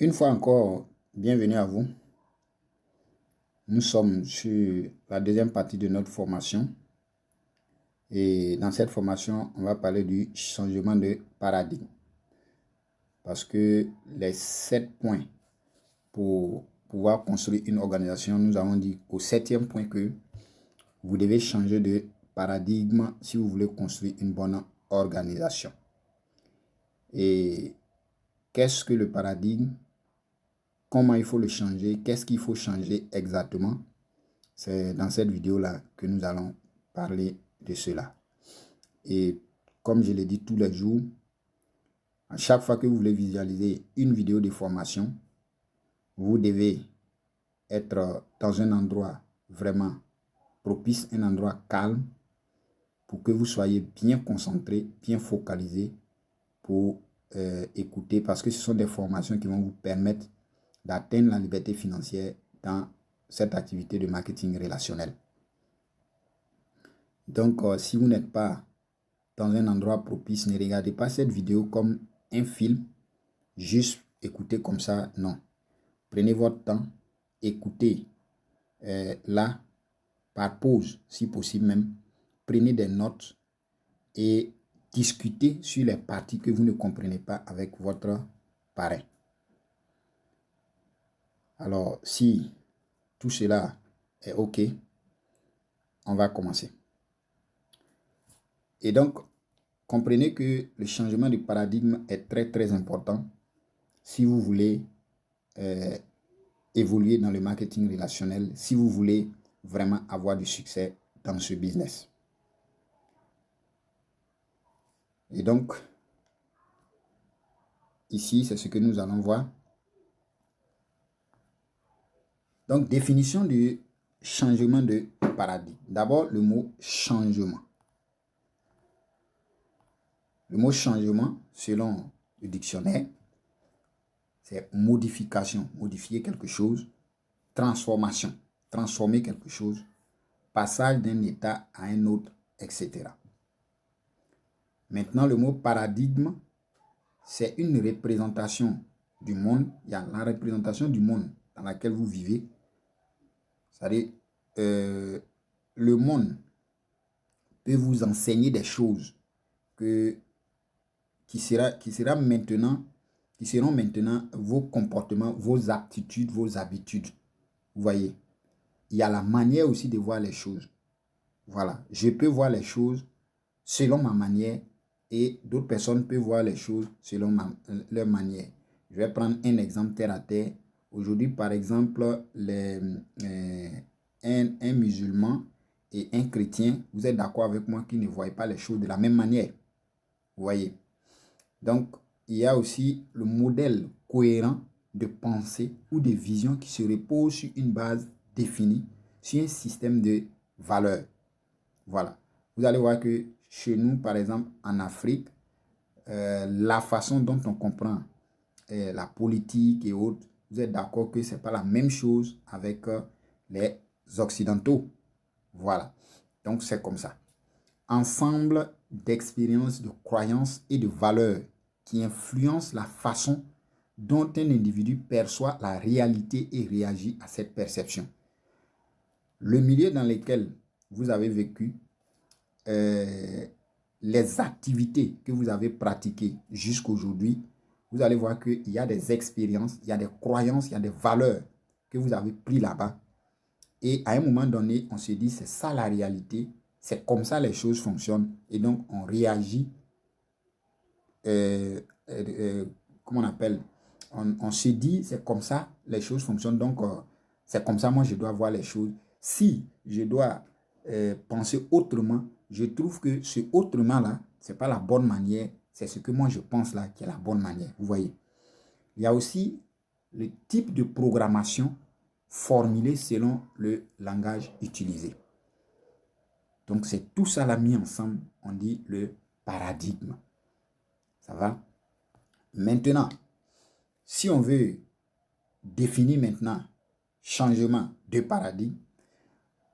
Une fois encore, bienvenue à vous. Nous sommes sur la deuxième partie de notre formation. Et dans cette formation, on va parler du changement de paradigme. Parce que les 7 points pour pouvoir construire une organisation, nous avons dit au 7e point que vous devez changer de paradigme si vous voulez construire une bonne organisation. Et qu'est-ce que le paradigme? Comment il faut le changer? Qu'est-ce qu'il faut changer exactement? C'est dans cette vidéo-là que nous allons parler de cela. Et comme je l'ai dit tous les jours, à chaque fois que vous voulez visualiser une vidéo de formation, vous devez être dans un endroit vraiment propice, un endroit calme, pour que vous soyez bien concentré, bien focalisé pour écouter, parce que ce sont des formations qui vont vous permettre d'atteindre la liberté financière dans cette activité de marketing relationnel. Donc, si vous n'êtes pas dans un endroit propice, ne regardez pas cette vidéo comme un film, juste écoutez comme ça, non. Prenez votre temps, écoutez là, par pause, si possible même. Prenez des notes et discutez sur les parties que vous ne comprenez pas avec votre parrain. Alors, si tout cela est OK, on va commencer. Et donc, comprenez que le changement de paradigme est très, très important si vous voulez évoluer dans le marketing relationnel, si vous voulez vraiment avoir du succès dans ce business. Et donc, ici, c'est ce que nous allons voir. Donc, définition du changement de paradigme. D'abord, le mot changement. Le mot changement, selon le dictionnaire, c'est modification, modifier quelque chose, transformation, transformer quelque chose, passage d'un état à un autre, etc. Maintenant, le mot paradigme, c'est une représentation du monde. Il y a la représentation du monde dans laquelle vous vivez. C'est-à-dire, le monde peut vous enseigner des choses qui seront maintenant vos comportements, vos aptitudes, vos habitudes. Vous voyez, il y a la manière aussi de voir les choses. Voilà, je peux voir les choses selon ma manière et d'autres personnes peuvent voir les choses selon leur manière. Je vais prendre un exemple terre à terre. Aujourd'hui, par exemple, un musulman et un chrétien, vous êtes d'accord avec moi qu'ils ne voient pas les choses de la même manière. Vous voyez. Donc, il y a aussi le modèle cohérent de pensée ou de vision qui se repose sur une base définie, sur un système de valeurs. Voilà. Vous allez voir que chez nous, par exemple, en Afrique, la façon dont on comprend la politique et autres, vous êtes d'accord que ce n'est pas la même chose avec les Occidentaux. Voilà. Donc, c'est comme ça. Ensemble d'expériences, de croyances et de valeurs qui influencent la façon dont un individu perçoit la réalité et réagit à cette perception. Le milieu dans lequel vous avez vécu, les activités que vous avez pratiquées jusqu'à aujourd'hui, vous allez voir qu'il y a des expériences, il y a des croyances, il y a des valeurs que vous avez prises là-bas. Et à un moment donné, on se dit, c'est ça la réalité, c'est comme ça les choses fonctionnent. Et donc, on réagit, comment on appelle, on se dit, c'est comme ça les choses fonctionnent. Donc, c'est comme ça, moi, je dois voir les choses. Si je dois penser autrement, je trouve que ce autrement-là, ce n'est pas la bonne manière. C'est ce que moi, je pense là qui est la bonne manière. Vous voyez. Il y a aussi le type de programmation formulé selon le langage utilisé. Donc, c'est tout ça là mis ensemble. On dit le paradigme. Ça va? Maintenant, si on veut définir maintenant changement de paradigme,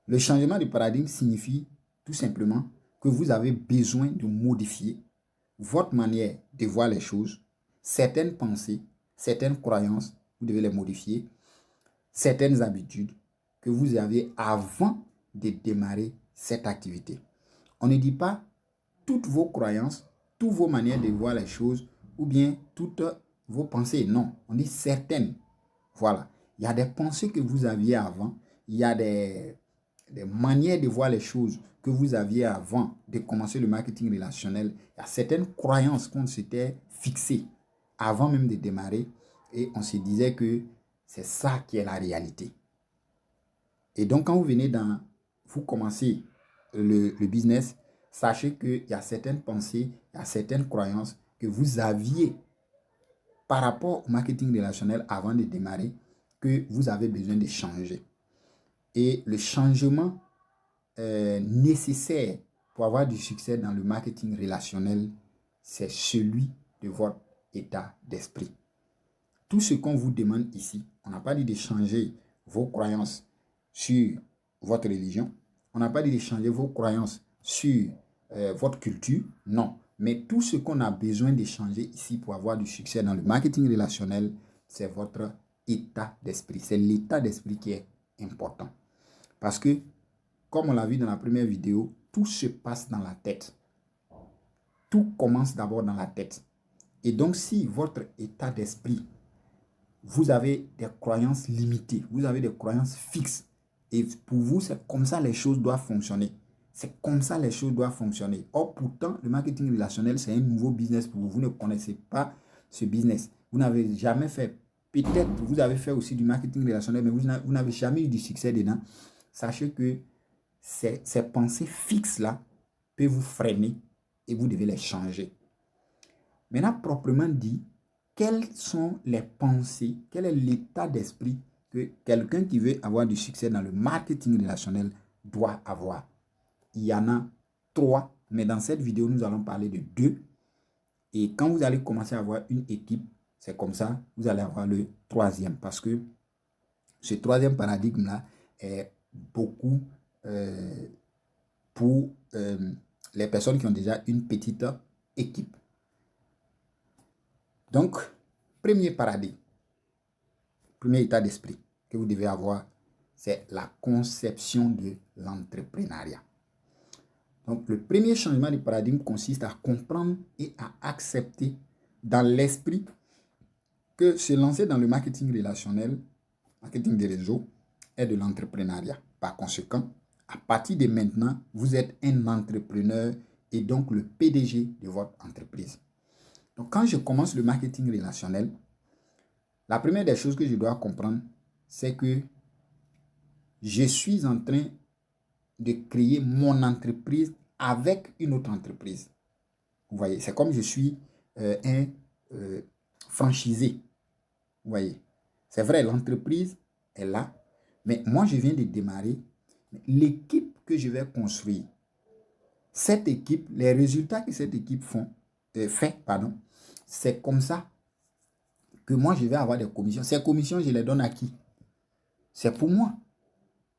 le changement de paradigme signifie tout simplement que vous avez besoin de modifier votre manière de voir les choses, certaines pensées, certaines croyances, vous devez les modifier, certaines habitudes que vous aviez avant de démarrer cette activité. On ne dit pas toutes vos croyances, toutes vos manières de voir les choses ou bien toutes vos pensées. Non, on dit certaines. Voilà. Il y a des pensées que vous aviez avant. Il y a des manières de voir les choses que vous aviez avant de commencer le marketing relationnel. Il y a certaines croyances qu'on s'était fixées avant même de démarrer et on se disait que c'est ça qui est la réalité. Et donc, quand vous commencez le business, sachez qu'il y a certaines pensées, il y a certaines croyances que vous aviez par rapport au marketing relationnel avant de démarrer que vous avez besoin de changer. Et le changement nécessaire pour avoir du succès dans le marketing relationnel, c'est celui de votre état d'esprit. Tout ce qu'on vous demande ici, on n'a pas dit de changer vos croyances sur votre religion. On n'a pas dit de changer vos croyances sur votre culture. Non. Mais tout ce qu'on a besoin de changer ici pour avoir du succès dans le marketing relationnel, c'est votre état d'esprit. C'est l'état d'esprit qui est important. Parce que, comme on l'a vu dans la première vidéo, tout se passe dans la tête. Tout commence d'abord dans la tête. Et donc, si votre état d'esprit, vous avez des croyances limitées, vous avez des croyances fixes, et pour vous, c'est comme ça les choses doivent fonctionner. C'est comme ça les choses doivent fonctionner. Or, pourtant, le marketing relationnel, c'est un nouveau business pour vous. Vous ne connaissez pas ce business. Vous n'avez jamais fait, peut-être vous avez fait aussi du marketing relationnel, mais vous n'avez jamais eu du succès dedans. Sachez que ces pensées fixes-là peuvent vous freiner et vous devez les changer. Maintenant, proprement dit, quelles sont les pensées, quel est l'état d'esprit que quelqu'un qui veut avoir du succès dans le marketing relationnel doit avoir? Il y en a 3, mais dans cette vidéo, nous allons parler de 2. Et quand vous allez commencer à avoir une équipe, c'est comme ça, vous allez avoir le 3e. Parce que ce 3e paradigme-là est beaucoup pour les personnes qui ont déjà une petite équipe. Donc, premier paradigme, premier état d'esprit que vous devez avoir, c'est la conception de l'entrepreneuriat. Donc, le premier changement de paradigme consiste à comprendre et à accepter dans l'esprit que se lancer dans le marketing relationnel, marketing des réseaux, est de l'entrepreneuriat. Par conséquent, à partir de maintenant, vous êtes un entrepreneur et donc le PDG de votre entreprise. Donc, quand je commence le marketing relationnel, la première des choses que je dois comprendre, c'est que je suis en train de créer mon entreprise avec une autre entreprise. Vous voyez, c'est comme je suis un franchisé. Vous voyez, c'est vrai, l'entreprise est là, mais moi, je viens de démarrer. L'équipe que je vais construire, cette équipe, les résultats que cette équipe fait, c'est comme ça que moi, je vais avoir des commissions. Ces commissions, je les donne à qui? C'est pour moi.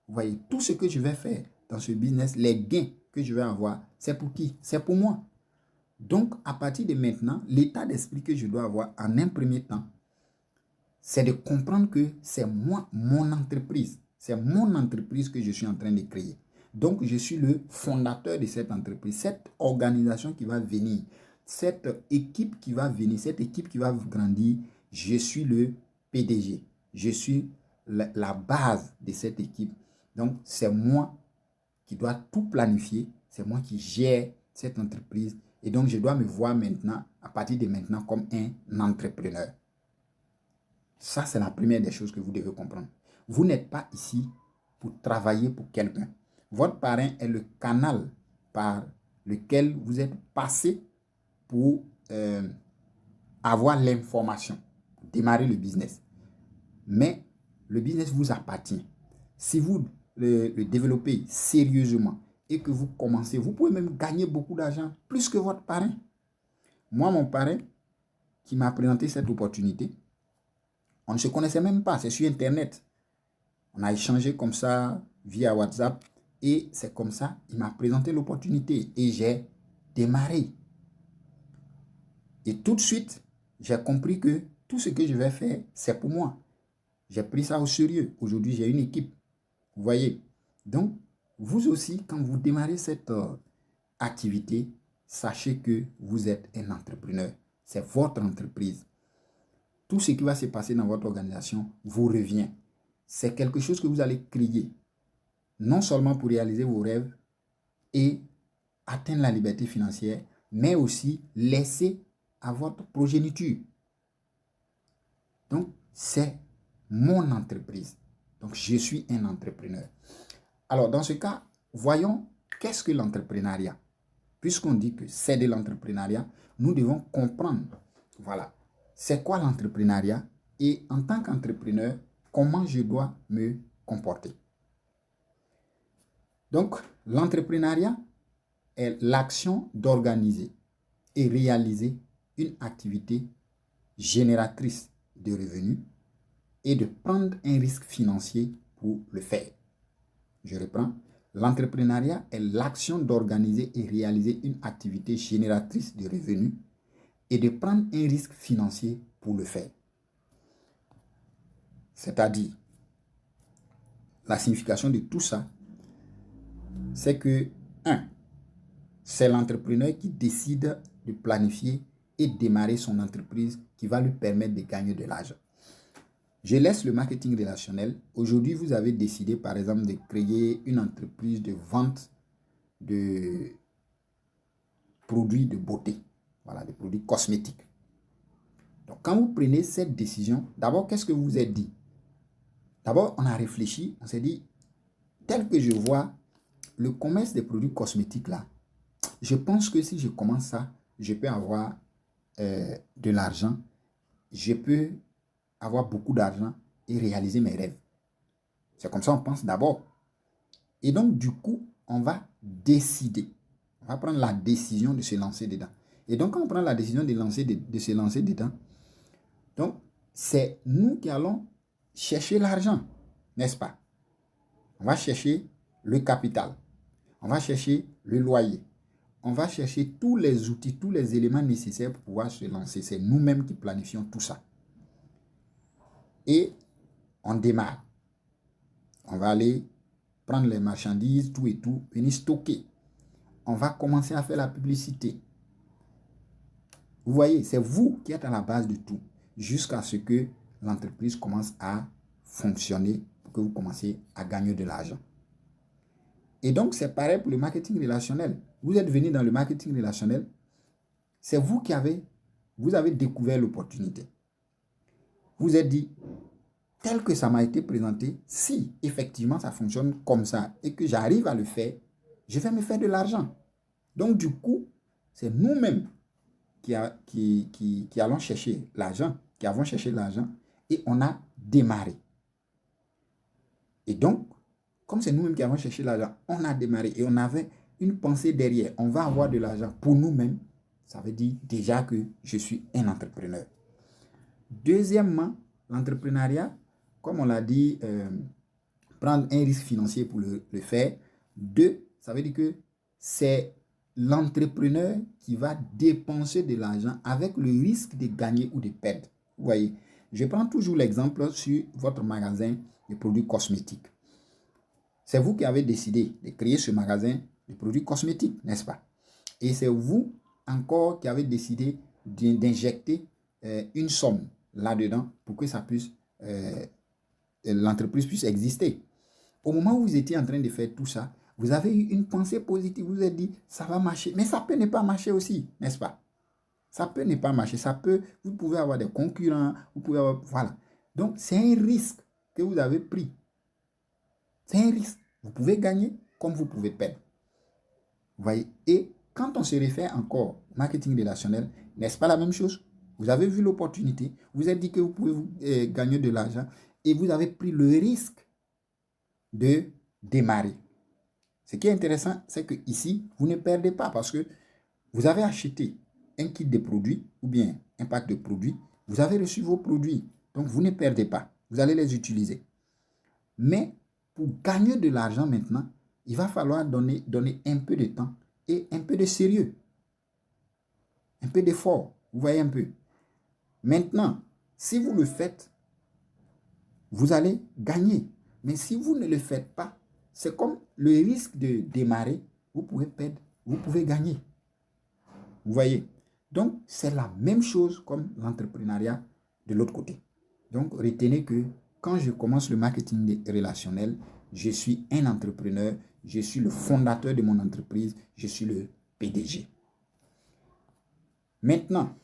Vous voyez, tout ce que je vais faire dans ce business, les gains que je vais avoir, c'est pour qui? C'est pour moi. Donc, à partir de maintenant, l'état d'esprit que je dois avoir en un premier temps, c'est de comprendre que c'est moi, mon entreprise. C'est mon entreprise que je suis en train de créer. Donc, je suis le fondateur de cette entreprise. Cette organisation qui va venir, cette équipe qui va venir, cette équipe qui va grandir, je suis le PDG. Je suis la base de cette équipe. Donc, c'est moi qui dois tout planifier. C'est moi qui gère cette entreprise. Et donc, je dois me voir maintenant, à partir de maintenant, comme un entrepreneur. Ça, c'est la première des choses que vous devez comprendre. Vous n'êtes pas ici pour travailler pour quelqu'un. Votre parrain est le canal par lequel vous êtes passé pour avoir l'information, démarrer le business. Mais le business vous appartient. Si vous le développez sérieusement et que vous commencez, vous pouvez même gagner beaucoup d'argent, plus que votre parrain. Moi, mon parrain, qui m'a présenté cette opportunité, on ne se connaissait même pas, c'est sur Internet. On a échangé comme ça via WhatsApp et c'est comme ça, il m'a présenté l'opportunité et j'ai démarré. Et tout de suite, j'ai compris que tout ce que je vais faire, c'est pour moi. J'ai pris ça au sérieux. Aujourd'hui, j'ai une équipe. Vous voyez? Donc, vous aussi, quand vous démarrez cette activité, sachez que vous êtes un entrepreneur. C'est votre entreprise. Tout ce qui va se passer dans votre organisation vous revient. C'est quelque chose que vous allez créer, non seulement pour réaliser vos rêves et atteindre la liberté financière, mais aussi laisser à votre progéniture. Donc, c'est mon entreprise. Donc, je suis un entrepreneur. Alors, dans ce cas, voyons qu'est-ce que l'entrepreneuriat. Puisqu'on dit que c'est de l'entrepreneuriat, nous devons comprendre, voilà, c'est quoi l'entrepreneuriat et en tant qu'entrepreneur, comment je dois me comporter. Donc, l'entrepreneuriat est l'action d'organiser et réaliser une activité génératrice de revenus et de prendre un risque financier pour le faire. Je reprends. L'entrepreneuriat est l'action d'organiser et réaliser une activité génératrice de revenus et de prendre un risque financier pour le faire. C'est-à-dire, la signification de tout ça, c'est que 1. C'est l'entrepreneur qui décide de planifier et démarrer son entreprise qui va lui permettre de gagner de l'argent. Je laisse le marketing relationnel. Aujourd'hui, vous avez décidé, par exemple, de créer une entreprise de vente de produits de beauté, voilà, de produits cosmétiques. Donc, quand vous prenez cette décision, d'abord, qu'est-ce que vous vous êtes dit? D'abord, on a réfléchi, on s'est dit, tel que je vois le commerce des produits cosmétiques là, je pense que si je commence ça, je peux avoir de l'argent, je peux avoir beaucoup d'argent et réaliser mes rêves. C'est comme ça qu'on pense d'abord. Et donc, du coup, on va décider. On va prendre la décision de se lancer dedans. Et donc, quand on prend la décision de se lancer dedans, donc, c'est nous qui allons chercher l'argent, n'est-ce pas? On va chercher le capital. On va chercher le loyer. On va chercher tous les outils, tous les éléments nécessaires pour pouvoir se lancer. C'est nous-mêmes qui planifions tout ça. Et on démarre. On va aller prendre les marchandises, tout et tout, venir stocker. On va commencer à faire la publicité. Vous voyez, c'est vous qui êtes à la base de tout, jusqu'à ce que l'entreprise commence à fonctionner, pour que vous commencez à gagner de l'argent. Et donc, c'est pareil pour le marketing relationnel. Vous êtes venu dans le marketing relationnel, c'est vous vous avez découvert l'opportunité. Vous êtes dit, tel que ça m'a été présenté, si effectivement ça fonctionne comme ça et que j'arrive à le faire, je vais me faire de l'argent. Donc du coup, c'est nous-mêmes qui allons chercher l'argent, qui avons cherché l'argent et on a démarré. Et donc, comme c'est nous-mêmes qui avons cherché l'argent, on a démarré et on avait une pensée derrière. On va avoir de l'argent pour nous-mêmes. Ça veut dire déjà que je suis un entrepreneur. Deuxièmement, l'entrepreneuriat, comme on l'a dit, prendre un risque financier pour le faire. 2, ça veut dire que c'est l'entrepreneur qui va dépenser de l'argent avec le risque de gagner ou de perdre. Vous voyez, je prends toujours l'exemple sur votre magasin de produits cosmétiques. C'est vous qui avez décidé de créer ce magasin de produits cosmétiques, n'est-ce pas? Et c'est vous encore qui avez décidé d'injecter une somme là-dedans pour que ça puisse, l'entreprise puisse exister. Au moment où vous étiez en train de faire tout ça, vous avez eu une pensée positive, vous vous êtes dit, ça va marcher. Mais ça peut ne pas marcher aussi, n'est-ce pas? Ça peut ne pas marcher. Vous pouvez avoir des concurrents, vous pouvez avoir, voilà. Donc, c'est un risque que vous avez pris. C'est un risque. Vous pouvez gagner comme vous pouvez perdre. Vous voyez? Et quand on se réfère encore au marketing relationnel, n'est-ce pas la même chose? Vous avez vu l'opportunité, vous avez dit que vous pouvez gagner de l'argent et vous avez pris le risque de démarrer. Ce qui est intéressant, c'est que ici, vous ne perdez pas parce que vous avez acheté un kit de produits ou bien un pack de produits, vous avez reçu vos produits, donc vous ne perdez pas, vous allez les utiliser. Mais pour gagner de l'argent maintenant, il va falloir donner un peu de temps et un peu de sérieux, un peu d'effort, vous voyez un peu. Maintenant, Si vous le faites, vous allez gagner. Mais si vous ne le faites pas, c'est comme le risque de démarrer, vous pouvez perdre, vous pouvez gagner. Vous voyez? Donc, c'est la même chose comme l'entrepreneuriat de l'autre côté. Donc, retenez que quand je commence le marketing relationnel, je suis un entrepreneur, je suis le fondateur de mon entreprise, je suis le PDG. Maintenant,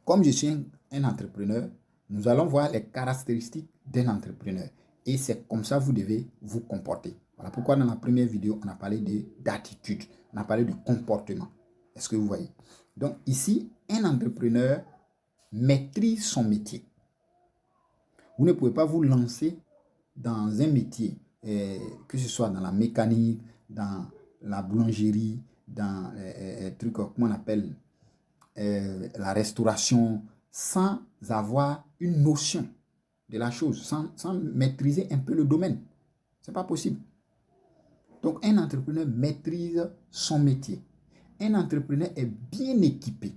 comme je suis un entrepreneur, nous allons voir les caractéristiques d'un entrepreneur. Et c'est comme ça que vous devez vous comporter. Voilà pourquoi dans la première vidéo, on a parlé d'attitude, on a parlé de comportement. Est-ce que vous voyez? Donc ici, un entrepreneur maîtrise son métier. Vous ne pouvez pas vous lancer dans un métier, que ce soit dans la mécanique, dans la boulangerie, dans trucs, comment on appelle, la restauration, sans avoir une notion de la chose, sans maîtriser un peu le domaine. Ce n'est pas possible. Donc, un entrepreneur maîtrise son métier. Un entrepreneur est bien équipé.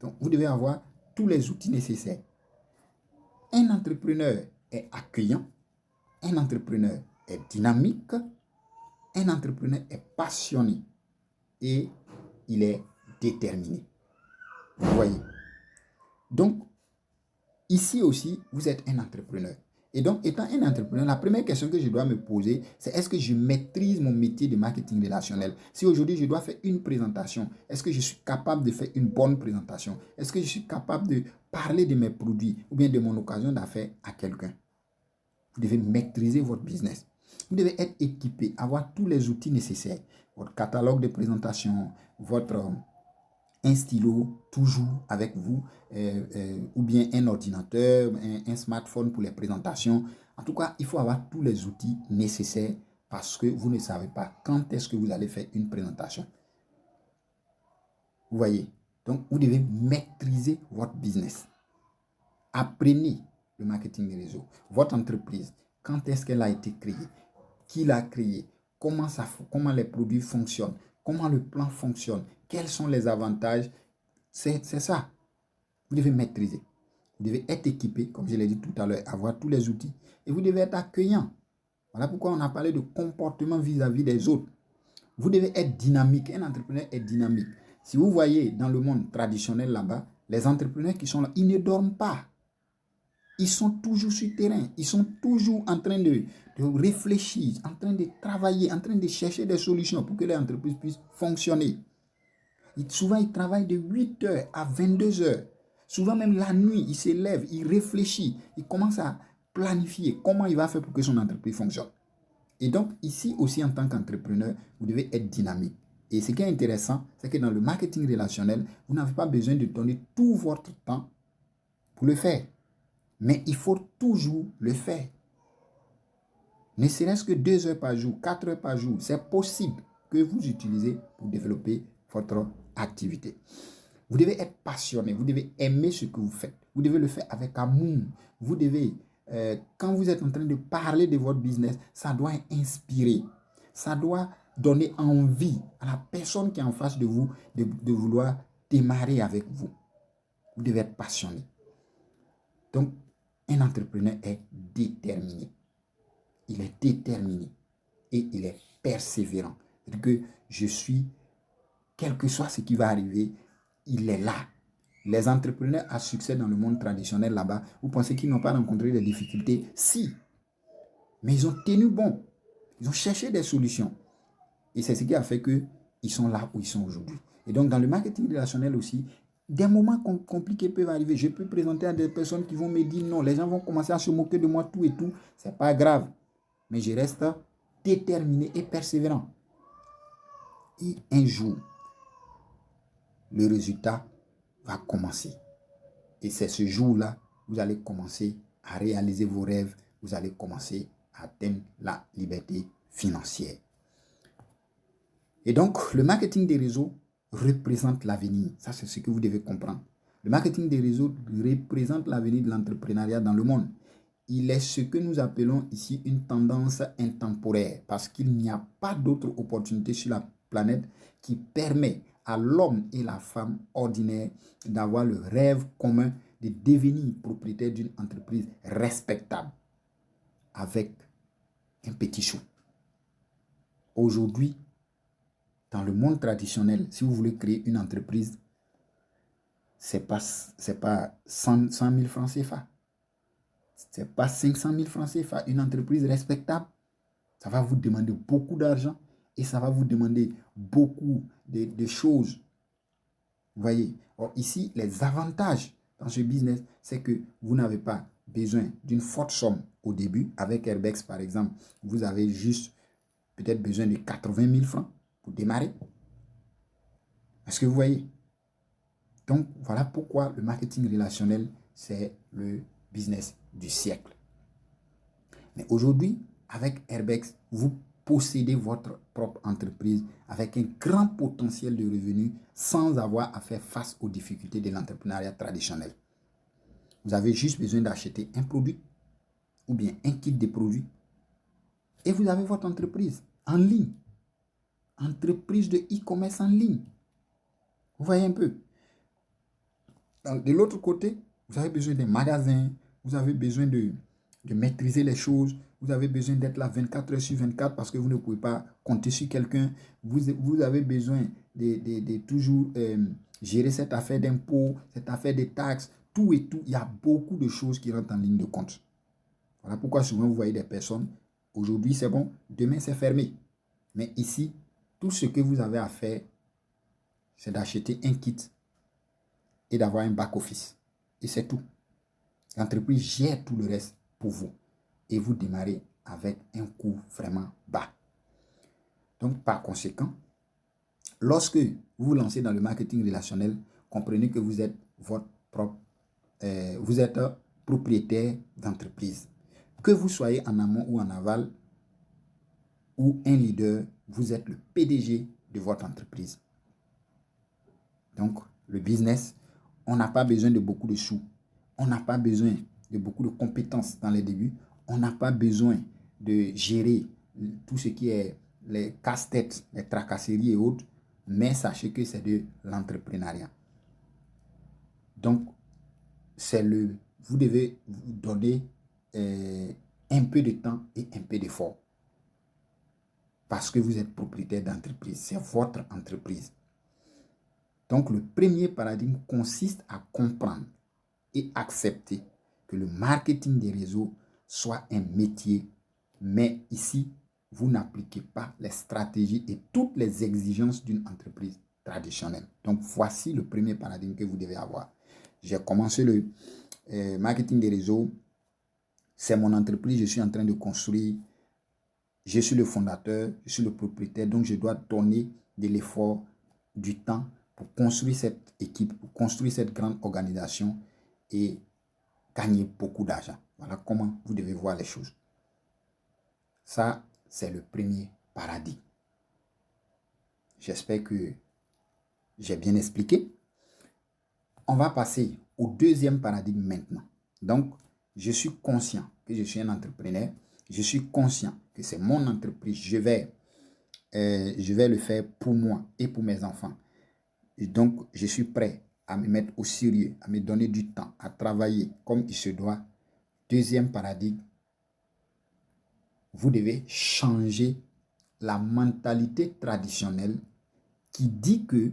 Donc, vous devez avoir tous les outils nécessaires. Un entrepreneur est accueillant. Un entrepreneur est dynamique. Un entrepreneur est passionné. Et il est déterminé. Vous voyez? Donc, ici aussi, vous êtes un entrepreneur. Et donc, étant un entrepreneur, la première question que je dois me poser, c'est est-ce que je maîtrise mon métier de marketing relationnel? Si aujourd'hui, je dois faire une présentation, est-ce que je suis capable de faire une bonne présentation? Est-ce que je suis capable de parler de mes produits ou bien de mon occasion d'affaires à quelqu'un? Vous devez maîtriser votre business. Vous devez être équipé, avoir tous les outils nécessaires. Votre catalogue de présentation, un stylo toujours avec vous, ou bien un ordinateur, un smartphone pour les présentations. En tout cas, il faut avoir tous les outils nécessaires parce que vous ne savez pas quand est-ce que vous allez faire une présentation. Vous voyez? Donc, vous devez maîtriser votre business. Apprenez le marketing des réseaux. Votre entreprise, quand est-ce qu'elle a été créée? Qui l'a créée? Comment les produits fonctionnent? Comment le plan fonctionne? Quels sont les avantages? C'est ça. Vous devez maîtriser. Vous devez être équipé, comme je l'ai dit tout à l'heure, avoir tous les outils. Et vous devez être accueillant. Voilà pourquoi on a parlé de comportement vis-à-vis des autres. Vous devez être dynamique. Un entrepreneur est dynamique. Si vous voyez dans le monde traditionnel là-bas, les entrepreneurs qui sont là, ils ne dorment pas. Ils sont toujours sur le terrain. Ils sont toujours en train de réfléchir, en train de travailler, en train de chercher des solutions pour que l'entreprise puisse fonctionner. Souvent, ils travaillent de 8h à 22h. Souvent, même la nuit, il se lève, il réfléchit, il commence à planifier comment il va faire pour que son entreprise fonctionne. Et donc, ici aussi, en tant qu'entrepreneur, vous devez être dynamique. Et ce qui est intéressant, c'est que dans le marketing relationnel, vous n'avez pas besoin de donner tout votre temps pour le faire. Mais il faut toujours le faire. Ne serait-ce que 2 heures par jour, 4 heures par jour, c'est possible que vous utilisez pour développer votre activité. Vous devez être passionné, vous devez aimer ce que vous faites. Vous devez le faire avec amour. Vous devez, quand vous êtes en train de parler de votre business, ça doit inspirer. Ça doit donner envie à la personne qui est en face de vous de vouloir démarrer avec vous. Vous devez être passionné. Donc, un entrepreneur est déterminé. Il est déterminé et il est persévérant. C'est-à-dire que je suis, quel que soit ce qui va arriver, il est là. Les entrepreneurs à succès dans le monde traditionnel là-bas, vous pensez qu'ils n'ont pas rencontré des difficultés? Si. Mais ils ont tenu bon. Ils ont cherché des solutions. Et c'est ce qui a fait qu'ils sont là où ils sont aujourd'hui. Et donc, dans le marketing relationnel aussi, des moments compliqués peuvent arriver. Je peux présenter à des personnes qui vont me dire non. Les gens vont commencer à se moquer de moi, tout et tout. Ce n'est pas grave. Mais je reste déterminé et persévérant. Et un jour, le résultat va commencer. Et c'est ce jour-là, vous allez commencer à réaliser vos rêves. Vous allez commencer à atteindre la liberté financière. Et donc, le marketing des réseaux représente l'avenir. Ça, c'est ce que vous devez comprendre. Le marketing des réseaux représente l'avenir de l'entrepreneuriat dans le monde. Il est ce que nous appelons ici une tendance intemporaire parce qu'il n'y a pas d'autre opportunité sur la planète qui permet à l'homme et la femme ordinaire d'avoir le rêve commun de devenir propriétaire d'une entreprise respectable avec un petit sou. Aujourd'hui, dans le monde traditionnel, si vous voulez créer une entreprise, ce n'est pas 100 000 francs CFA. Ce n'est pas 500 000 francs CFA. Une entreprise respectable, ça va vous demander beaucoup d'argent et ça va vous demander beaucoup de choses. Vous voyez, or ici, les avantages dans ce business, c'est que vous n'avez pas besoin d'une forte somme au début. Avec Airbex, par exemple, vous avez juste peut-être besoin de 80 000 francs pour démarrer. Est-ce que vous voyez? Donc, voilà pourquoi le marketing relationnel, c'est le business du siècle. Mais aujourd'hui, avec Airbex, vous possédez votre propre entreprise avec un grand potentiel de revenus sans avoir à faire face aux difficultés de l'entrepreneuriat traditionnel. Vous avez juste besoin d'acheter un produit ou bien un kit de produits et vous avez votre entreprise en ligne. Entreprise de e-commerce en ligne. Vous voyez un peu. De l'autre côté, vous avez besoin d'un magasin, vous avez besoin de maîtriser les choses, vous avez besoin d'être là 24 heures sur 24 parce que vous ne pouvez pas compter sur quelqu'un. Vous avez besoin de toujours gérer cette affaire d'impôts, cette affaire de taxes, tout et tout. Il y a beaucoup de choses qui rentrent en ligne de compte. Voilà pourquoi souvent vous voyez des personnes, aujourd'hui c'est bon, demain c'est fermé. Mais ici, tout ce que vous avez à faire, c'est d'acheter un kit et d'avoir un back-office. Et c'est tout. L'entreprise gère tout le reste pour vous. Et vous démarrez avec un coût vraiment bas. Donc, par conséquent, lorsque vous vous lancez dans le marketing relationnel, comprenez que vous êtes votre propre, vous êtes propriétaire d'entreprise. Que vous soyez en amont ou en aval, ou un leader, vous êtes le PDG de votre entreprise. Donc, le business, on n'a pas besoin de beaucoup de sous. On n'a pas besoin de beaucoup de compétences dans les débuts. On n'a pas besoin de gérer tout ce qui est les casse-têtes, les tracasseries et autres. Mais sachez que c'est de l'entrepreneuriat. Donc, vous devez vous donner un peu de temps et un peu d'effort. Parce que vous êtes propriétaire d'entreprise. C'est votre entreprise. Donc, le premier paradigme consiste à comprendre et accepter que le marketing des réseaux soit un métier. Mais ici, vous n'appliquez pas les stratégies et toutes les exigences d'une entreprise traditionnelle. Donc, voici le premier paradigme que vous devez avoir. J'ai commencé le marketing des réseaux. C'est mon entreprise, je suis en train de construire. Je suis le fondateur, je suis le propriétaire, donc je dois donner de l'effort, du temps pour construire cette équipe, pour construire cette grande organisation et gagner beaucoup d'argent. Voilà comment vous devez voir les choses. Ça, c'est le premier paradigme. J'espère que j'ai bien expliqué. On va passer au deuxième paradigme maintenant. Donc, je suis conscient que je suis un entrepreneur. Je suis conscient que c'est mon entreprise. Je vais le faire pour moi et pour mes enfants. Et donc, je suis prêt à me mettre au sérieux, à me donner du temps, à travailler comme il se doit. Deuxième paradigme, vous devez changer la mentalité traditionnelle qui dit que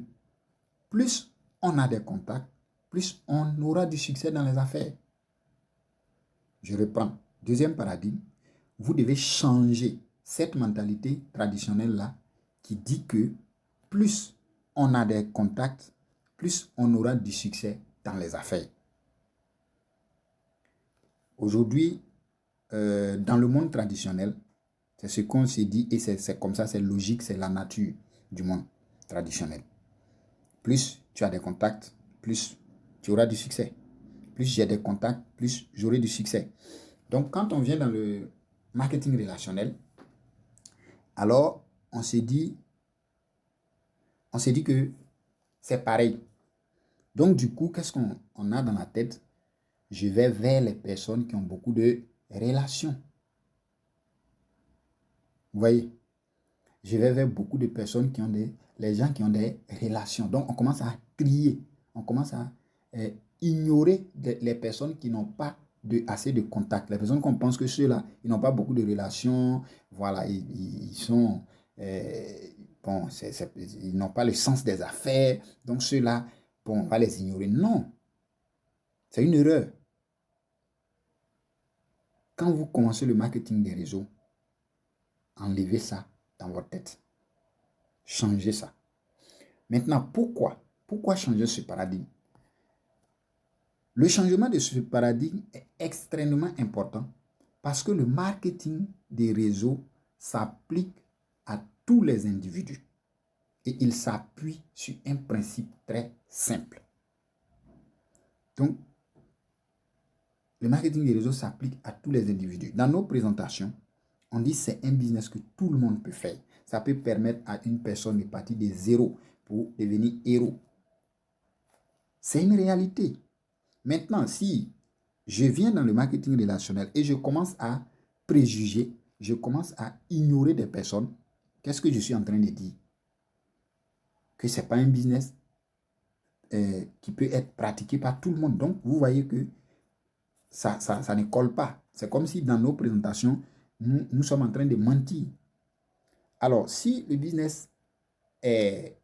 plus on a des contacts, plus on aura du succès dans les affaires. Je reprends. Deuxième paradigme, vous devez changer cette mentalité traditionnelle-là qui dit que plus on a des contacts, plus on aura du succès dans les affaires. Aujourd'hui, dans le monde traditionnel, c'est ce qu'on s'est dit et c'est comme ça, c'est logique, c'est la nature du monde traditionnel. Plus tu as des contacts, plus tu auras du succès. Plus j'ai des contacts, plus j'aurai du succès. Donc, quand on vient dans le marketing relationnel, alors on s'est dit que c'est pareil. Donc, du coup, qu'est-ce qu'on a dans la tête? Je vais vers les personnes qui ont beaucoup de relations. Vous voyez? Je vais vers beaucoup de personnes qui ont les gens qui ont des relations. Donc, on commence à trier. On commence à ignorer les personnes qui n'ont pas assez de contacts. Les personnes qu'on pense que ceux-là, ils n'ont pas beaucoup de relations, voilà, ils sont, bon, ils n'ont pas le sens des affaires, donc ceux-là, bon, on va les ignorer. Non, c'est une erreur. Quand vous commencez le marketing des réseaux, enlevez ça dans votre tête. Changez ça. Maintenant, pourquoi changer ce paradigme? Le changement de ce paradigme est extrêmement important parce que le marketing des réseaux s'applique à tous les individus et il s'appuie sur un principe très simple. Donc, le marketing des réseaux s'applique à tous les individus. Dans nos présentations, on dit que c'est un business que tout le monde peut faire. Ça peut permettre à une personne de partir de zéro pour devenir héros. C'est une réalité. Maintenant, si je viens dans le marketing relationnel et je commence à préjuger, je commence à ignorer des personnes, qu'est-ce que je suis en train de dire? Que ce n'est pas un business qui peut être pratiqué par tout le monde. Donc, vous voyez que ça ne colle pas. C'est comme si dans nos présentations, nous sommes en train de mentir. Alors, si le business est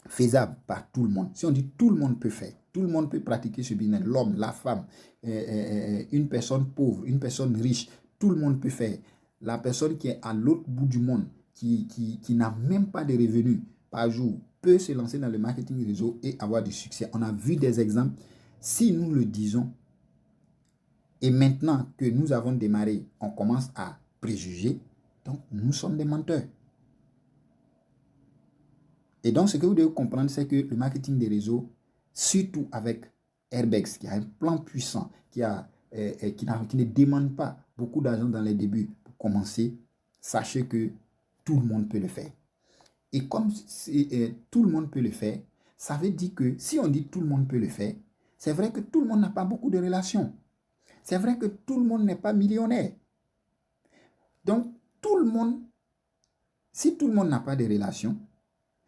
faisable par tout le monde, si on dit tout le monde peut faire, tout le monde peut pratiquer ce business, l'homme, la femme, une personne pauvre, une personne riche, tout le monde peut faire. La personne qui est à l'autre bout du monde, qui n'a même pas de revenus par jour, peut se lancer dans le marketing réseau et avoir du succès. On a vu des exemples. Si nous le disons, et maintenant que nous avons démarré, on commence à préjuger, donc nous sommes des menteurs. Et donc, ce que vous devez comprendre, c'est que le marketing des réseaux, surtout avec Airbex, qui a un plan puissant, qui ne demande pas beaucoup d'argent dans les débuts pour commencer, sachez que tout le monde peut le faire. Et comme tout le monde peut le faire, ça veut dire que si on dit tout le monde peut le faire, c'est vrai que tout le monde n'a pas beaucoup de relations. C'est vrai que tout le monde n'est pas millionnaire. Donc, tout le monde, si tout le monde n'a pas de relations,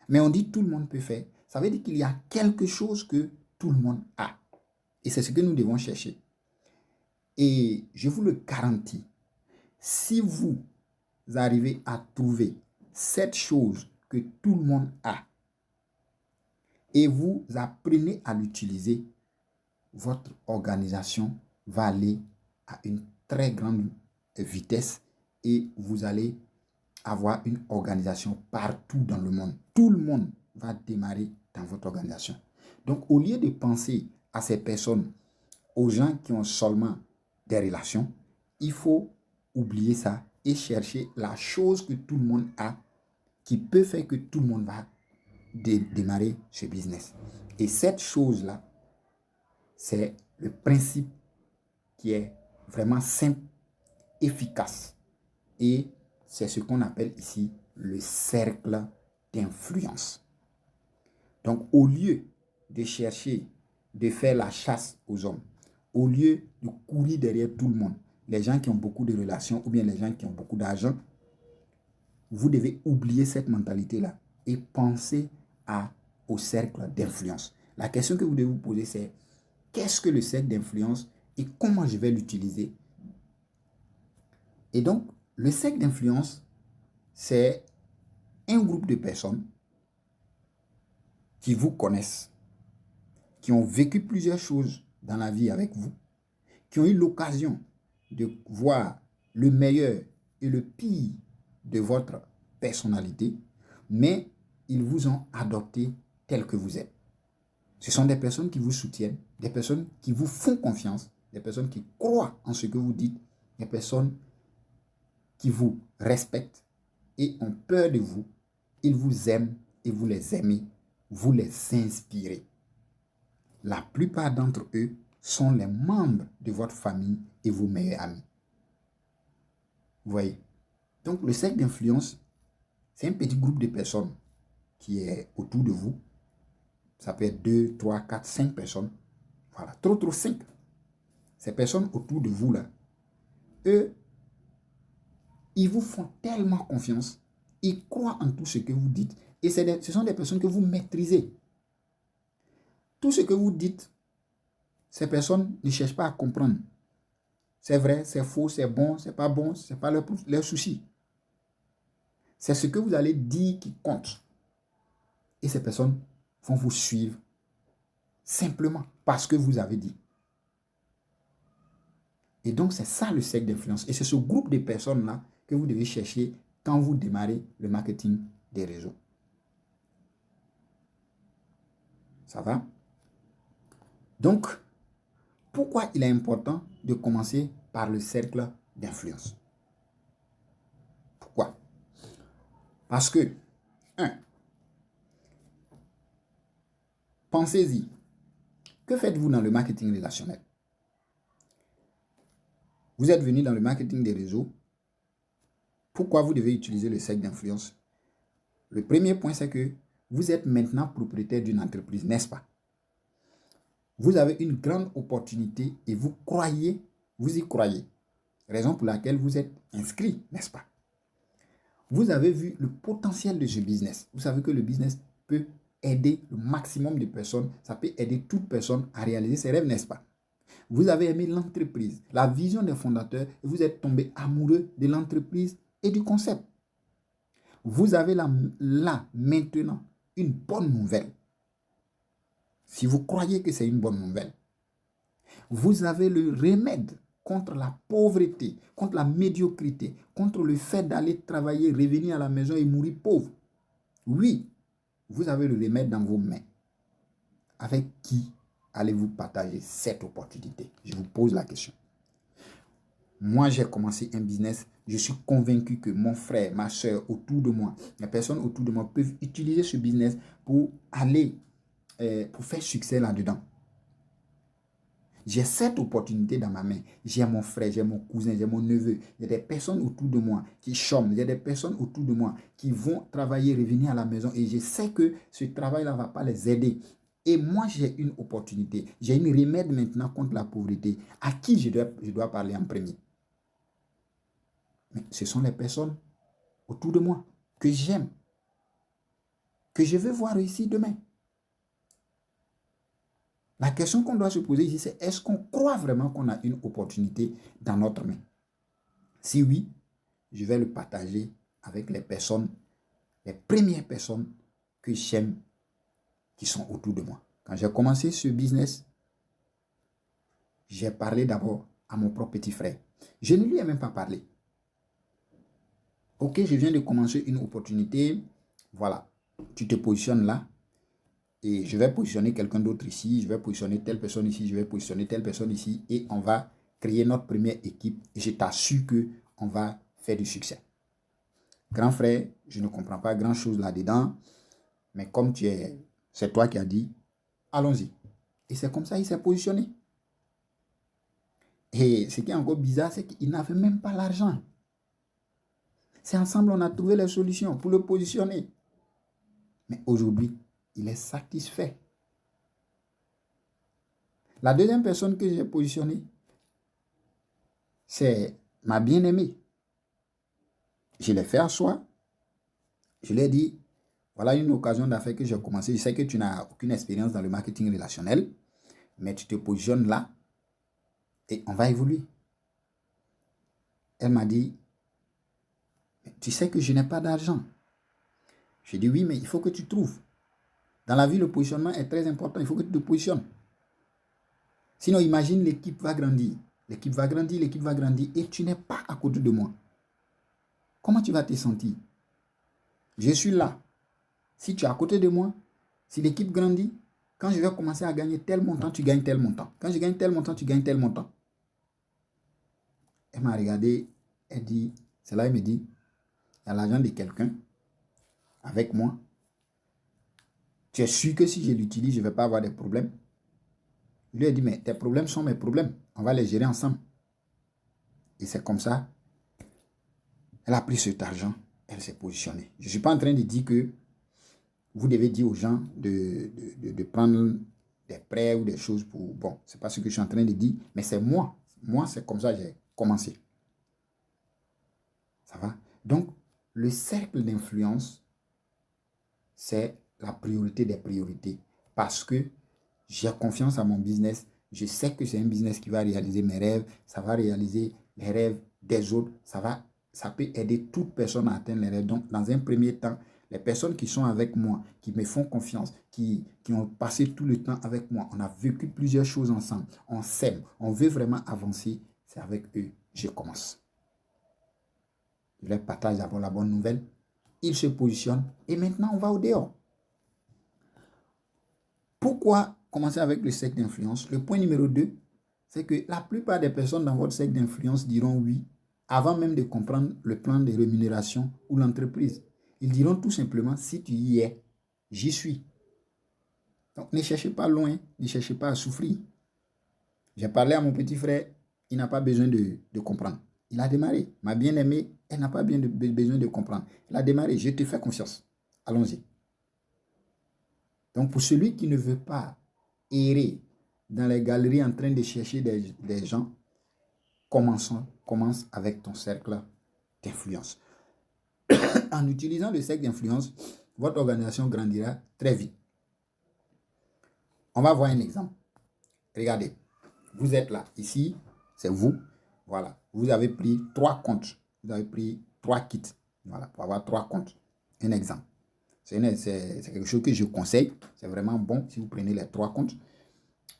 mais on dit tout le monde peut faire, ça veut dire qu'il y a quelque chose que tout le monde a. Et c'est ce que nous devons chercher. Et je vous le garantis, si vous arrivez à trouver cette chose que tout le monde a et vous apprenez à l'utiliser, votre organisation va aller à une très grande vitesse et vous allez avoir une organisation partout dans le monde. Tout le monde va démarrer dans votre organisation. Donc, au lieu de penser à ces personnes, aux gens qui ont seulement des relations, il faut oublier ça et chercher la chose que tout le monde a qui peut faire que tout le monde va démarrer ce business. Et cette chose-là, c'est le principe qui est vraiment simple, efficace. Et c'est ce qu'on appelle ici le cercle d'influence. Donc, au lieu de chercher, de faire la chasse aux hommes, au lieu de courir derrière tout le monde, les gens qui ont beaucoup de relations ou bien les gens qui ont beaucoup d'argent, vous devez oublier cette mentalité-là et penser au cercle d'influence. La question que vous devez vous poser, c'est qu'est-ce que le cercle d'influence et comment je vais l'utiliser? Et donc, le cercle d'influence, c'est un groupe de personnes qui vous connaissent, qui ont vécu plusieurs choses dans la vie avec vous, qui ont eu l'occasion de voir le meilleur et le pire de votre personnalité, mais ils vous ont adopté tel que vous êtes. Ce sont des personnes qui vous soutiennent, des personnes qui vous font confiance, des personnes qui croient en ce que vous dites, des personnes qui vous respectent et ont peur de vous. Ils vous aiment et vous les aimez, vous les inspirez. La plupart d'entre eux sont les membres de votre famille et vos meilleurs amis. Vous voyez? Donc, le cercle d'influence, c'est un petit groupe de personnes qui est autour de vous. Ça peut être 2, 3, 4, 5 personnes. Voilà, trop 5. Ces personnes autour de vous là, eux, ils vous font tellement confiance. Ils croient en tout ce que vous dites. Et ce sont des personnes que vous maîtrisez. Tout ce que vous dites, Ces personnes ne cherchent pas à comprendre. C'est vrai, c'est faux, c'est bon, c'est pas bon, c'est pas leur souci. C'est ce que vous allez dire qui compte. Et ces personnes vont vous suivre simplement parce que vous avez dit. Et donc, c'est ça le cercle d'influence. Et c'est ce groupe de personnes-là que vous devez chercher quand vous démarrez le marketing des réseaux. Ça va? Donc, pourquoi il est important de commencer par le cercle d'influence? Pourquoi? Parce que, 1. Pensez-y. Que faites-vous dans le marketing relationnel? Vous êtes venu dans le marketing des réseaux. Pourquoi vous devez utiliser le cercle d'influence? Le premier point, c'est que vous êtes maintenant propriétaire d'une entreprise, n'est-ce pas? Vous avez une grande opportunité et vous y croyez. Raison pour laquelle vous êtes inscrit, n'est-ce pas? Vous avez vu le potentiel de ce business. Vous savez que le business peut aider le maximum de personnes. Ça peut aider toute personne à réaliser ses rêves, n'est-ce pas? Vous avez aimé l'entreprise, la vision des fondateurs et vous êtes tombé amoureux de l'entreprise et du concept. Vous avez là maintenant une bonne nouvelle. Si vous croyez que c'est une bonne nouvelle, vous avez le remède contre la pauvreté, contre la médiocrité, contre le fait d'aller travailler, revenir à la maison et mourir pauvre. Oui, vous avez le remède dans vos mains. Avec qui allez-vous partager cette opportunité? Je vous pose la question. Moi, j'ai commencé un business. Je suis convaincu que mon frère, ma soeur, autour de moi, les personnes autour de moi peuvent utiliser ce business pour aller, pour faire succès là-dedans. J'ai cette opportunité dans ma main. J'ai mon frère, j'ai mon cousin, j'ai mon neveu. Il y a des personnes autour de moi qui chôment. Il y a des personnes autour de moi qui vont travailler, revenir à la maison. Et je sais que ce travail-là ne va pas les aider. Et moi, j'ai une opportunité. J'ai une remède maintenant contre la pauvreté. À qui je dois parler en premier? Mais ce sont les personnes autour de moi que j'aime, que je veux voir réussir demain. La question qu'on doit se poser ici, c'est est-ce qu'on croit vraiment qu'on a une opportunité dans notre main? Si oui, je vais le partager avec les personnes, les premières personnes que j'aime, qui sont autour de moi. Quand j'ai commencé ce business, j'ai parlé d'abord à mon propre petit frère. Je ne lui ai même pas parlé. Ok, je viens de commencer une opportunité. Voilà, tu te positionnes là. Et je vais positionner quelqu'un d'autre ici, je vais positionner telle personne ici, je vais positionner telle personne ici. Et on va créer notre première équipe. Et je t'assure qu'on va faire du succès. Grand frère, je ne comprends pas grand-chose là-dedans. Mais comme c'est toi qui as dit, allons-y. Et c'est comme ça qu'il s'est positionné. Et ce qui est encore bizarre, c'est qu'il n'avait même pas l'argent. C'est ensemble on a trouvé les solutions pour le positionner. Mais aujourd'hui, il est satisfait. La deuxième personne que j'ai positionnée, c'est ma bien-aimée. Je l'ai fait asseoir. Je lui ai dit, voilà une occasion d'affaires que j'ai commencé. Je sais que tu n'as aucune expérience dans le marketing relationnel, mais tu te positionnes là et on va évoluer. Elle m'a dit, tu sais que je n'ai pas d'argent. J'ai dit oui, mais il faut que tu trouves. Dans la vie, le positionnement est très important. Il faut que tu te positionnes. Sinon, imagine, l'équipe va grandir. L'équipe va grandir, l'équipe va grandir et tu n'es pas à côté de moi. Comment tu vas te sentir? Je suis là. Si tu es à côté de moi, si l'équipe grandit, quand je vais commencer à gagner tel montant, tu gagnes tel montant. Quand je gagne tel montant, tu gagnes tel montant. Elle m'a regardé, elle dit, c'est là, elle me dit, il y a l'argent de quelqu'un avec moi. Tu es sûr que si je l'utilise, je ne vais pas avoir des problèmes? Je lui ai dit, mais tes problèmes sont mes problèmes. On va les gérer ensemble. Et c'est comme ça. Elle a pris cet argent. Elle s'est positionnée. Je ne suis pas en train de dire que vous devez dire aux gens de prendre des prêts ou des choses pour... Bon, ce n'est pas ce que je suis en train de dire, mais c'est moi. Moi, c'est comme ça que j'ai commencé. Ça va? Donc, le cercle d'influence, c'est la priorité des priorités. Parce que j'ai confiance à mon business, Je sais que c'est un business qui va réaliser mes rêves, ça va réaliser les rêves des autres, ça peut aider toute personne à atteindre les rêves. Donc, dans un premier temps, les personnes qui sont avec moi, qui me font confiance, qui ont passé tout le temps avec moi, on a vécu plusieurs choses ensemble, on s'aime, on veut vraiment avancer, c'est avec eux je commence. Je leur partage d'abord la bonne nouvelle, ils se positionnent et maintenant on va au dehors. Pourquoi commencer avec le cercle d'influence? Le point numéro 2, c'est que la plupart des personnes dans votre cercle d'influence diront oui avant même de comprendre le plan de rémunération ou l'entreprise. Ils diront tout simplement, si tu y es, j'y suis. Donc ne cherchez pas loin, ne cherchez pas à souffrir. J'ai parlé à mon petit frère, il n'a pas besoin de comprendre. Il a démarré. Ma bien-aimée, elle n'a pas besoin de comprendre. Il a démarré, je te fais confiance. Allons-y. Donc pour celui qui ne veut pas errer dans les galeries en train de chercher des gens, commence avec ton cercle d'influence. En utilisant le cercle d'influence, votre organisation grandira très vite. On va voir un exemple. Regardez, vous êtes là, ici, c'est vous. Voilà, vous avez pris 3 comptes. Vous avez pris 3 kits. Voilà, pour avoir 3 comptes. Un exemple. C'est quelque chose que je conseille. C'est vraiment bon si vous prenez les 3 comptes.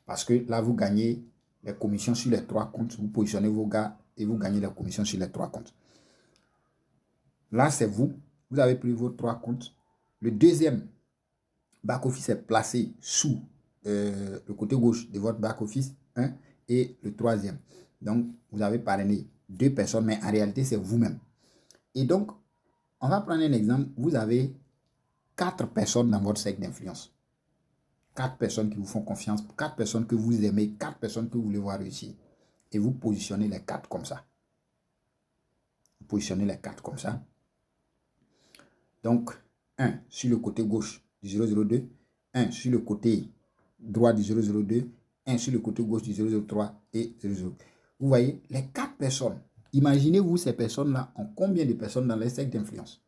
Parce que là, vous gagnez les commissions sur les 3 comptes. Vous positionnez vos gars et vous gagnez les commissions sur les 3 comptes. Là, c'est vous. Vous avez pris vos 3 comptes. Le deuxième back-office est placé sous le côté gauche de votre back-office. Hein, et le troisième. Donc, vous avez parrainé 2 personnes, mais en réalité, c'est vous-même. Et donc, on va prendre un exemple. Vous avez 4 personnes dans votre cercle d'influence. 4 personnes qui vous font confiance, 4 personnes que vous aimez, 4 personnes que vous voulez voir réussir. Et vous positionnez les 4 comme ça. Vous positionnez les 4 comme ça. Donc, 1 sur le côté gauche du 002, 1 sur le côté droit du 002, 1 sur le côté gauche du 003 et 00. Vous voyez, les 4 personnes, imaginez-vous ces personnes-là ont combien de personnes dans les cercles d'influence?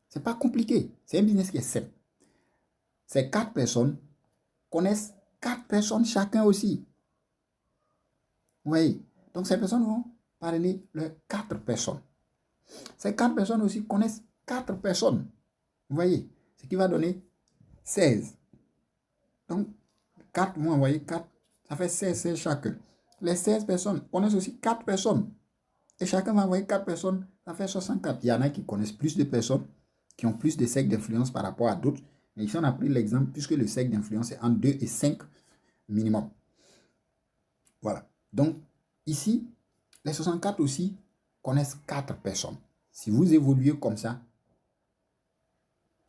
Ce n'est pas compliqué. C'est un business qui est simple. Ces 4 personnes connaissent 4 personnes chacun aussi. Vous voyez? Donc, ces personnes vont parrainer leurs 4 personnes. Ces 4 personnes aussi connaissent 4 personnes. Vous voyez? Ce qui va donner 16. Donc, 4 vont envoyer 4. Ça fait 16 chacun. Les 16 personnes connaissent aussi 4 personnes. Et chacun va envoyer 4 personnes. Ça fait 64. Il y en a qui connaissent plus de personnes, qui ont plus de cercles d'influence par rapport à d'autres. Mais ici, on a pris l'exemple puisque le cercle d'influence est entre 2 et 5 minimum. Voilà. Donc, ici, les 64 aussi connaissent 4 personnes. Si vous évoluez comme ça,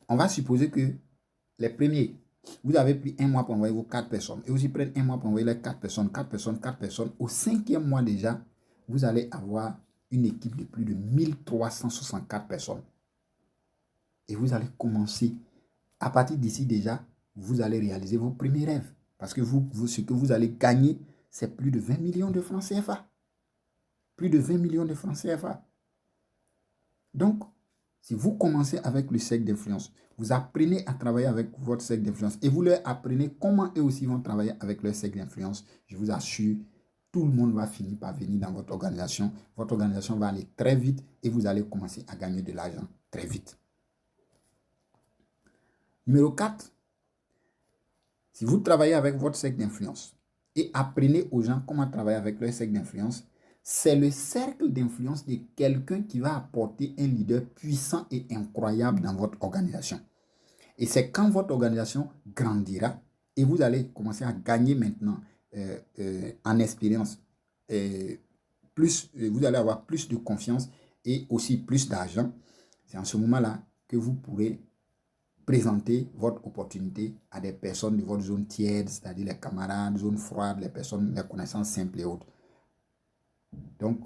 on va supposer que les premiers, vous avez pris 1 mois pour envoyer vos 4 personnes. Et vous y prenez 1 mois pour envoyer les 4 personnes, 4 personnes, 4 personnes. Au 5e mois déjà, vous allez avoir une équipe de plus de 1364 personnes. Et vous allez commencer, à partir d'ici déjà, vous allez réaliser vos premiers rêves. Parce que ce que vous allez gagner, c'est plus de 20 millions de francs CFA. Plus de 20 millions de francs CFA. Donc, si vous commencez avec le cercle d'influence, vous apprenez à travailler avec votre cercle d'influence et vous leur apprenez comment eux aussi vont travailler avec leur cercle d'influence, je vous assure, tout le monde va finir par venir dans votre organisation. Votre organisation va aller très vite et vous allez commencer à gagner de l'argent très vite. Numéro 4, si vous travaillez avec votre cercle d'influence et apprenez aux gens comment travailler avec leur cercle d'influence, c'est le cercle d'influence de quelqu'un qui va apporter un leader puissant et incroyable dans votre organisation. Et c'est quand votre organisation grandira et vous allez commencer à gagner maintenant en expérience. Vous allez avoir plus de confiance et aussi plus d'argent. C'est en ce moment-là que vous pourrez présenter votre opportunité à des personnes de votre zone tiède, c'est-à-dire les camarades, zone froide, les personnes, les connaissances simples et autres. Donc,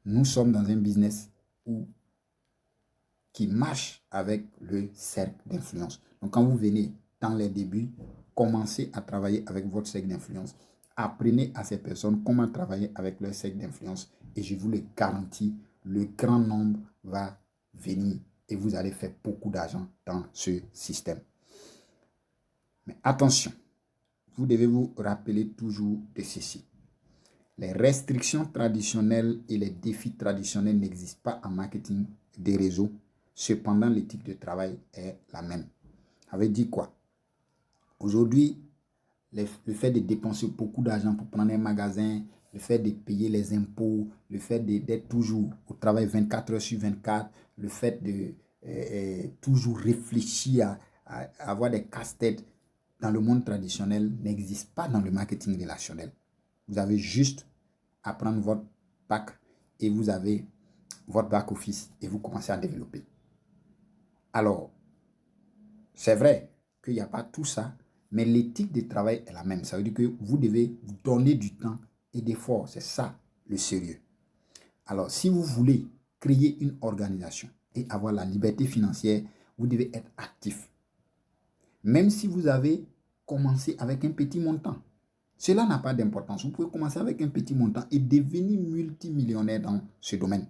nous sommes dans un business qui marche avec le cercle d'influence. Donc, quand vous venez dans les débuts, commencez à travailler avec votre cercle d'influence. Apprenez à ces personnes comment travailler avec leur cercle d'influence et je vous le garantis, le grand nombre va venir et vous allez faire beaucoup d'argent dans ce système. Mais attention, vous devez vous rappeler toujours de ceci. Les restrictions traditionnelles et les défis traditionnels n'existent pas en marketing des réseaux. Cependant, l'éthique de travail est la même. Ça veut dire quoi? Aujourd'hui, le fait de dépenser beaucoup d'argent pour prendre un magasin, le fait de payer les impôts, le fait d'être toujours au travail 24 heures sur 24, le fait de toujours réfléchir à avoir des casse-têtes dans le monde traditionnel n'existe pas dans le marketing relationnel. Vous avez juste à prendre votre bac et vous avez votre back office et vous commencez à développer. Alors, c'est vrai qu'il n'y a pas tout ça, mais l'éthique de travail est la même. Ça veut dire que vous devez vous donner du temps et d'efforts. C'est ça le sérieux. Alors, si vous voulez créer une organisation et avoir la liberté financière, vous devez être actif. Même si vous avez commencé avec un petit montant, cela n'a pas d'importance. Vous pouvez commencer avec un petit montant et devenir multimillionnaire dans ce domaine.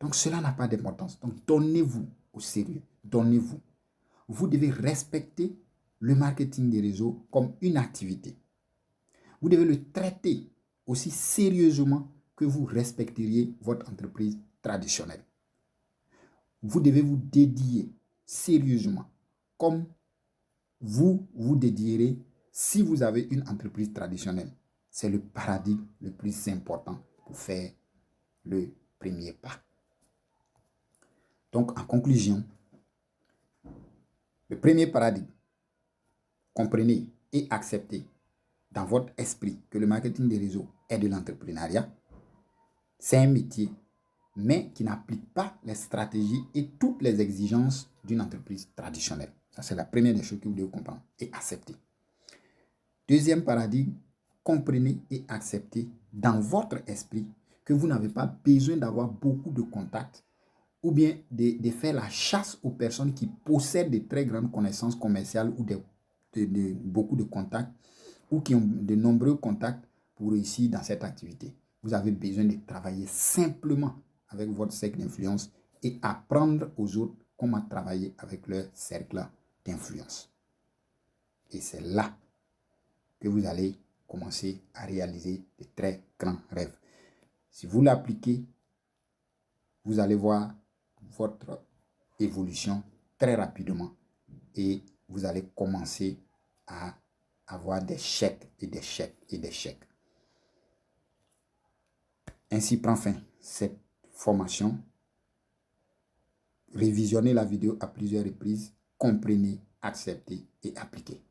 Donc, cela n'a pas d'importance. Donc, donnez-vous au sérieux. Donnez-vous. Vous devez respecter le marketing des réseaux comme une activité. Vous devez le traiter aussi sérieusement que vous respecteriez votre entreprise traditionnelle. Vous devez vous dédier sérieusement comme vous vous dédierez si vous avez une entreprise traditionnelle. C'est le paradigme le plus important pour faire le premier pas. Donc, en conclusion, le premier paradigme, comprenez et acceptez dans votre esprit que le marketing des réseaux est de l'entrepreneuriat. C'est un métier, mais qui n'applique pas les stratégies et toutes les exigences d'une entreprise traditionnelle. Ça, c'est la première des choses que vous devez comprendre et accepter. Deuxième paradigme, comprenez et acceptez dans votre esprit que vous n'avez pas besoin d'avoir beaucoup de contacts ou bien de faire la chasse aux personnes qui possèdent de très grandes connaissances commerciales ou beaucoup de contacts ou qui ont de nombreux contacts pour réussir dans cette activité. Vous avez besoin de travailler simplement avec votre cercle d'influence et apprendre aux autres comment travailler avec leur cercle d'influence. Et c'est là que vous allez commencer à réaliser de très grands rêves. Si vous l'appliquez, vous allez voir votre évolution très rapidement et vous allez commencer à avoir des chèques et des chèques et des chèques. Ainsi prend fin cette formation. Révisionnez la vidéo à plusieurs reprises, comprenez, acceptez et appliquez.